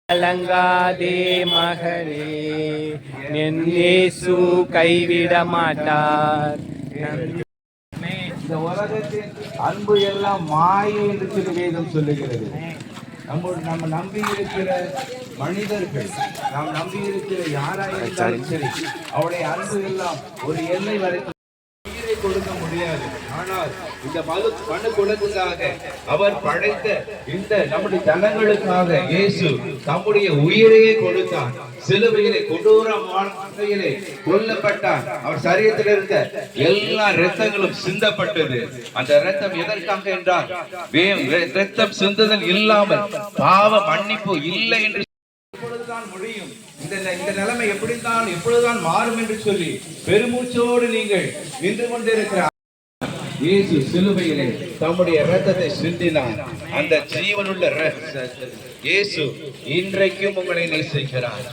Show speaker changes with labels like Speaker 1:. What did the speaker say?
Speaker 1: கலங்காதே மகளே, என் இயேசு கைவிட மாட்டார்.
Speaker 2: இந்த உலகத்தின் அன்பு எல்லாம் மாயை என்று சொல்லி வேதம் சொல்லுகிறது. நம்ம நம்பி இருக்கிற மனிதர்கள், நாம் நம்பி இருக்கிற யாராயிருந்தாலும் சரி, அவருடைய அன்பு எல்லாம் ஒரு எல்லை வரைக்கும் கொடுக்க முடியாது. ஆனால் இந்த மனு குலத்துக்காக அவர் படைத்த இந்த நம்முடைய ஜனங்களுக்காக இயேசு தம்முடைய உயிரையே கொடுத்தார். சிலுவையிலே கொடூரமான முறையிலே கொல்லப்பட்டார். அவர் சரீரத்தில் இருந்த எல்லா இரத்தங்களும் சிந்தப்பட்டது. அந்த இரத்தம் எதற்காக என்றால், இரத்தம் சிந்துதல் இல்லாமல் பாவ மன்னிப்பு இல்லை என்று எப்பொழுதுதான் முடியும், இந்த நிலைமை எப்பொழுதுதான் மாறும் என்று சொல்லி பெருமூச்சோடு நீங்கள் நின்று கொண்டிருக்கிற இயேசு சிலுவையிலே தம்முடைய இரத்தத்தை சிந்தினார். அந்த ஜீவனுள்ள இயேசு இன்றைக்கும் உங்களை நேசிக்கிறார்.